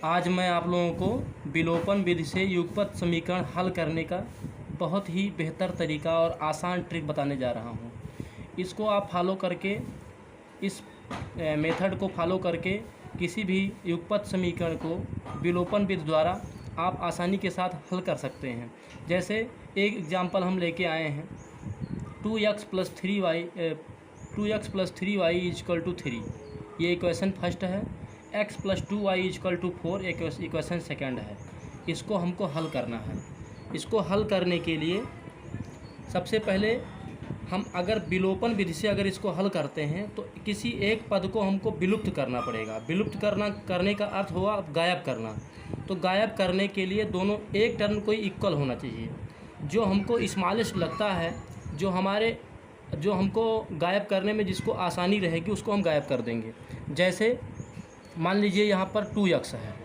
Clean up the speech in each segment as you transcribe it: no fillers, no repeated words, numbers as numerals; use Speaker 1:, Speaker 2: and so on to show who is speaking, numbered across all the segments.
Speaker 1: आज मैं आप लोगों को विलोपन विधि से युगपत समीकरण हल करने का बहुत ही बेहतर तरीका और आसान ट्रिक बताने जा रहा हूँ। इसको आप फॉलो करके इस मेथड को फॉलो करके किसी भी युगपत समीकरण को विलोपन विधि द्वारा आप आसानी के साथ हल कर सकते हैं। जैसे एक एग्जांपल हम लेके आए हैं 2x + 3y = 3। ये इक्वेशन फर्स्ट है। x + 2y = 4 इक्वेशन सेकंड है। इसको हमको हल करना है। इसको हल करने के लिए सबसे पहले हम अगर विलोपन विधि से अगर इसको हल करते हैं तो किसी एक पद को हमको विलुप्त करना पड़ेगा। विलुप्त करने का अर्थ हुआ गायब करना। तो गायब करने के लिए दोनों एक टर्म कोई इक्वल होना चाहिए। जो हमको स्मॉलेस्ट लगता है, जो हमको गायब करने में जिसको आसानी रहेगी उसको हम गायब कर देंगे। जैसे मान लीजिए यहाँ पर 2x है,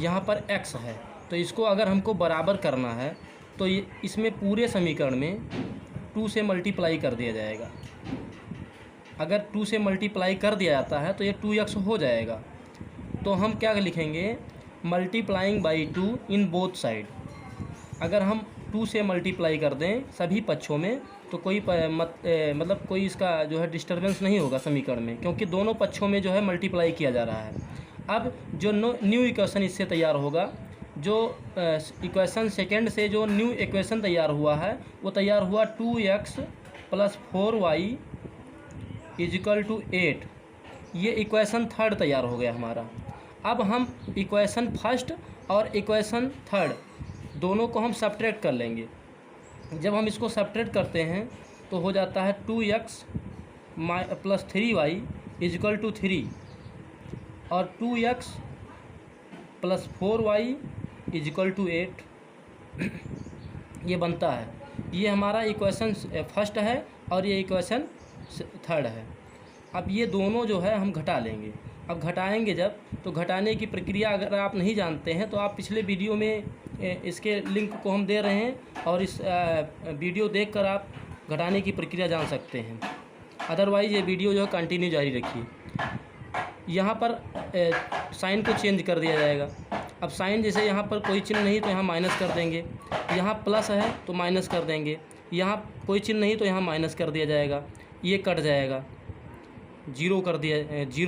Speaker 1: यहाँ पर x है, तो इसको अगर हमको बराबर करना है तो ये इसमें पूरे समीकरण में 2 से मल्टीप्लाई कर दिया जाएगा। अगर 2 से मल्टीप्लाई कर दिया जाता है तो ये 2x हो जाएगा। तो हम क्या लिखेंगे, multiplying by 2 in both side. अगर हम 2 से मल्टीप्लाई कर दें सभी पक्षों में तो कोई मतलब कोई इसका जो है डिस्टर्बेंस नहीं होगा समीकरण में, क्योंकि दोनों पक्षों में जो है मल्टीप्लाई किया जा रहा है। अब जो न्यू इक्वेशन इससे तैयार होगा, जो इक्वेशन सेकंड से जो न्यू इक्वेशन तैयार हुआ है वो तैयार हुआ 2x + 4y = 8। ये इक्वेशन थर्ड तैयार हो गया हमारा। अब हम इक्वेशन फर्स्ट और इक्वेशन थर्ड दोनों को हम सब्ट्रैक्ट कर लेंगे। जब हम इसको सब्ट्रैक्ट करते हैं तो हो जाता है 2x + 3y = 3 और 2x + 4y = 8 ये बनता है। ये हमारा इक्वेशन फर्स्ट है और ये इक्वेशन थर्ड है। अब ये दोनों जो है हम घटा लेंगे। अब घटाएंगे जब, तो घटाने की प्रक्रिया अगर आप नहीं जानते हैं तो आप पिछले वीडियो में इसके लिंक को हम दे रहे हैं और इस वीडियो देखकर आप घटाने की प्रक्रिया जान सकते हैं। अदरवाइज़ ये वीडियो जो है कंटिन्यू जारी रखिए। यहाँ पर साइन को चेंज कर दिया जाएगा। अब साइन जैसे यहाँ पर कोई चिन्ह नहीं तो यहाँ माइनस कर देंगे, यहाँ प्लस है तो माइनस कर देंगे, यहाँ कोई चिन्ह नहीं तो यहाँ माइनस कर दिया जाएगा, ये कट जाएगा, जीरो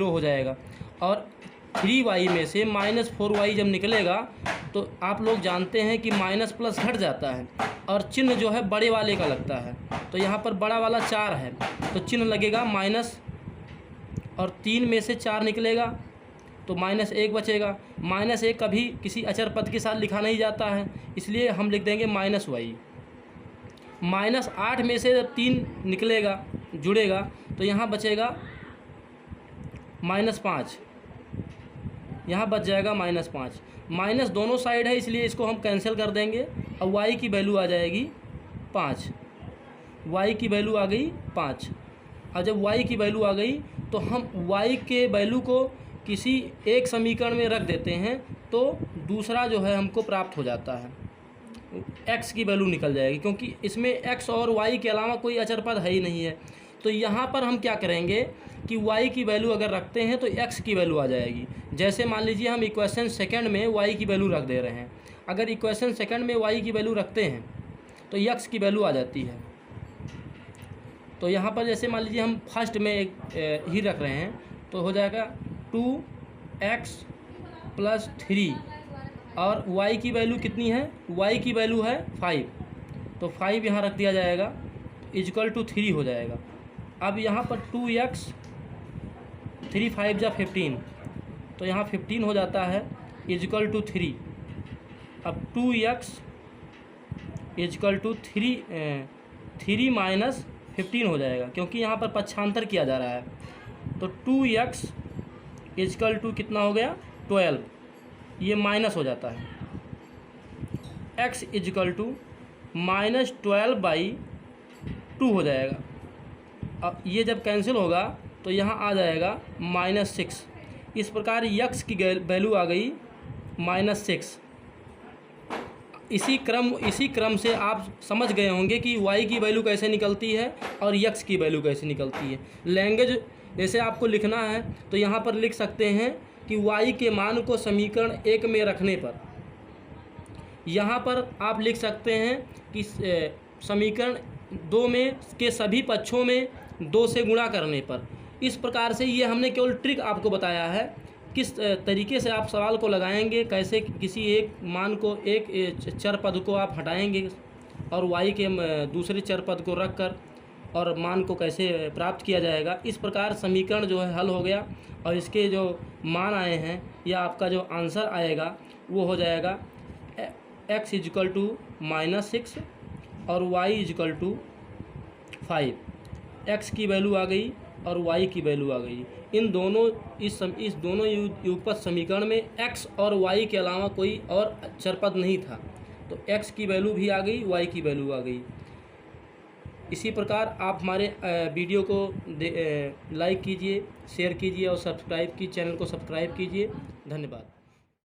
Speaker 1: हो जाएगा। और 3y में से -4y जब निकलेगा तो आप लोग जानते हैं कि माइनस प्लस घट जाता है और चिन्ह जो है बड़े वाले का लगता है। तो यहाँ पर बड़ा वाला 4 है तो चिन्ह लगेगा माइनस, और 3 में से 4 निकलेगा तो -1 बचेगा। -1 कभी किसी अचर पद के साथ लिखा नहीं जाता है, इसलिए हम लिख देंगे -y। -8 में से जब 3 निकलेगा जुड़ेगा तो यहाँ बचेगा -5, यहाँ बच जाएगा -5। माइनस दोनों साइड है इसलिए इसको हम कैंसिल कर देंगे और y की वैल्यू आ जाएगी 5। y की वैल्यू आ गई 5। और जब y की वैल्यू आ गई तो हम y के वैल्यू को किसी एक समीकरण में रख देते हैं तो दूसरा जो है हमको प्राप्त हो जाता है। x की वैल्यू निकल जाएगी, क्योंकि इसमें x और y के अलावा कोई अचर पद है ही नहीं है। तो यहाँ पर हम क्या करेंगे कि y की वैल्यू अगर रखते हैं तो x की वैल्यू आ जाएगी। जैसे मान लीजिए हम इक्वेशन सेकंड में y की वैल्यू रख दे रहे हैं। अगर इक्वेशन सेकंड में y की वैल्यू रखते हैं तो x की वैल्यू आ जाती है। तो यहाँ पर जैसे मान लीजिए हम फर्स्ट में ही रख रहे हैं तो हो जाएगा 2x + 3 और y की वैल्यू कितनी है, y की वैल्यू है 5, तो 5 यहाँ रख दिया जाएगा = 3 हो जाएगा। अब यहाँ पर 2x 3 5 जा 15, तो यहाँ 15 हो जाता है = 3। अब 2x = 3 - 15 हो जाएगा, क्योंकि यहाँ पर पक्षांतर किया जा रहा है। तो 2x = कितना हो गया 12, ये माइनस हो जाता है। x = -12/2 हो जाएगा। अब ये जब कैंसिल होगा तो यहाँ आ जाएगा -6। इस प्रकार x की वैल्यू आ गई -6। इसी क्रम से आप समझ गए होंगे कि y की वैल्यू कैसे निकलती है और x की वैल्यू कैसे निकलती है। लैंग्वेज जैसे आपको लिखना है तो यहाँ पर लिख सकते हैं कि y के मान को समीकरण 1 में रखने पर, यहाँ पर आप लिख सकते हैं कि समीकरण 2 में के सभी पक्षों में 2 से गुणा करने पर। इस प्रकार से ये हमने केवल ट्रिक आपको बताया है, किस तरीके से आप सवाल को लगाएंगे, कैसे किसी एक मान को, एक चर पद को आप हटाएंगे और y के दूसरे चर पद को रख कर और मान को कैसे प्राप्त किया जाएगा। इस प्रकार समीकरण जो है हल हो गया और इसके जो मान आए हैं या आपका जो आंसर आएगा वो हो जाएगा x = -6 और y = 5। x की वैल्यू आ गई और y की वैल्यू आ गई। इन दोनों इस दोनों युगपत समीकरण में x और y के अलावा कोई और चरपद नहीं था, तो x की वैल्यू भी आ गई, y की वैल्यू आ गई। इसी प्रकार आप हमारे वीडियो को लाइक कीजिए, शेयर कीजिए और चैनल को सब्सक्राइब कीजिए। धन्यवाद।